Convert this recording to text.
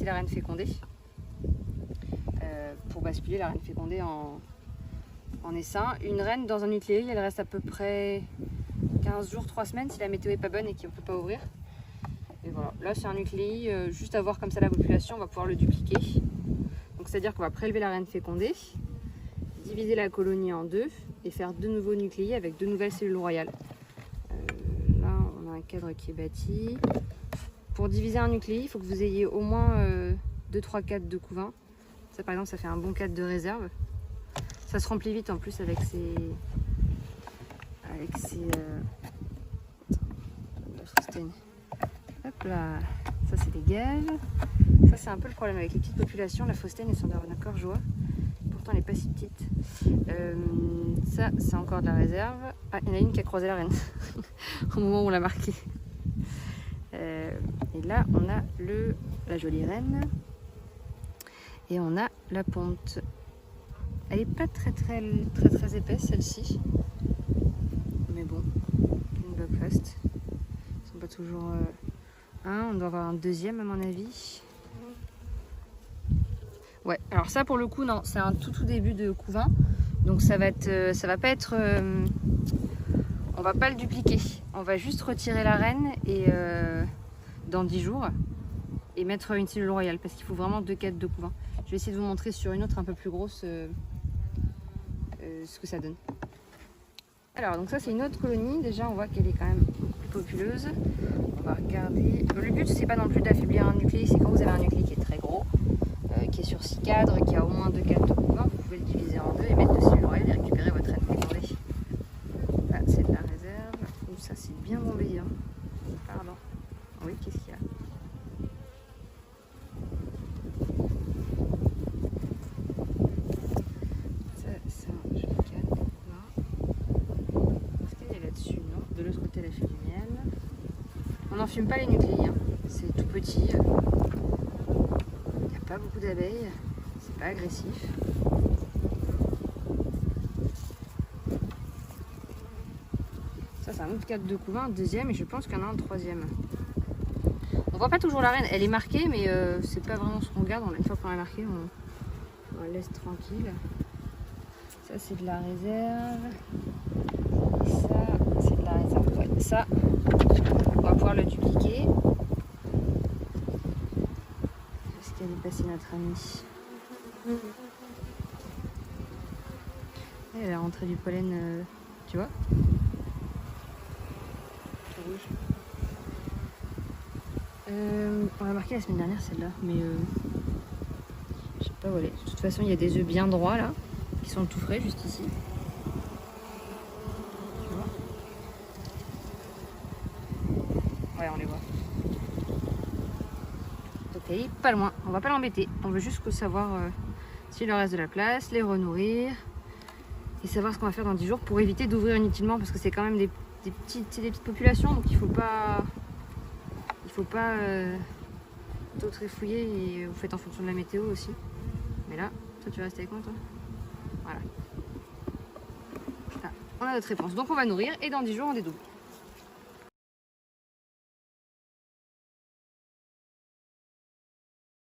la reine fécondée. Pour basculer la reine fécondée en essaim. Une reine dans un nucléi, elle reste à peu près 15 jours, 3 semaines si la météo est pas bonne et qu'on ne peut pas ouvrir. Et voilà, là c'est un nucléi, juste à voir comme ça la population, on va pouvoir le dupliquer. Donc c'est-à-dire qu'on va prélever la reine fécondée, diviser la colonie en deux et faire 2 nouveaux nucléis avec 2 nouvelles cellules royales. Là on a un cadre qui est bâti. Pour diviser un nucléi, il faut que vous ayez au moins 2-3 cadres de couvain. Ça par exemple ça fait un bon cadre de réserve. Ça se remplit vite en plus avec ces... Hop là, ça c'est des gages. Ça c'est un peu le problème avec les petites populations. La Faustine est sur un accord joie. Pourtant elle n'est pas si petite. Ça c'est encore de la réserve. Ah, il y en a une qui a croisé la reine au moment où on l'a marqué. Et là on a la jolie reine. Et on a la ponte. Elle n'est pas très épaisse celle-ci. Mais bon, une bloc fast. Ils sont pas toujours un, on doit avoir un deuxième à mon avis. Ouais, alors ça pour le coup non, c'est un tout début de couvain. Donc ça va pas être on va pas le dupliquer. On va juste retirer la reine et dans 10 jours et mettre une cellule royale parce qu'il faut vraiment 2 cadres de couvain. Je vais essayer de vous montrer sur une autre un peu plus grosse ce que ça donne. Alors donc ça c'est une autre colonie, déjà on voit qu'elle est quand même beaucoup plus populeuse. On va regarder. Le but c'est pas non plus d'affaiblir un nucléi, c'est quand vous avez un nucléi qui est très gros, qui est sur 6 cadres, qui a au moins 2 cadres de couvain, vous pouvez le diviser en 2 et mettre 2 cellules royales et récupérer votre reine fécondée. Là c'est de la réserve. Ouh, ça c'est bien bombé hein. Pardon. Oui, qu'est-ce qu'il y a? On n'en fume pas les nucléis, hein. C'est tout petit, il n'y a pas beaucoup d'abeilles, c'est pas agressif. Ça c'est un autre cadre de couvain, un deuxième et je pense qu'il y en a un troisième. On voit pas toujours la reine, elle est marquée mais c'est pas vraiment ce qu'on regarde, une fois qu'on l'a marquée on la laisse tranquille. Ça c'est de la réserve, et ça c'est de la réserve, ouais. Ça on va pouvoir le dupliquer. Est-ce qu'elle est passée notre amie? Elle a rentré du pollen, tu vois? Tout rouge. On l'a marqué la semaine dernière celle-là, mais je sais pas où elle est. De toute façon, il y a des œufs bien droits là, qui sont tout frais juste ici. Ouais, on les voit. Donc elle est pas loin, on va pas l'embêter. On veut juste savoir s'il leur reste de la place, les renourrir et savoir ce qu'on va faire dans 10 jours pour éviter d'ouvrir inutilement parce que c'est quand même des petites populations donc il faut pas tout trifouiller et vous faites en fonction de la météo aussi. Mais là, toi tu restes avec moi toi? Voilà. Là, on a notre réponse. Donc on va nourrir et dans 10 jours on dédouble.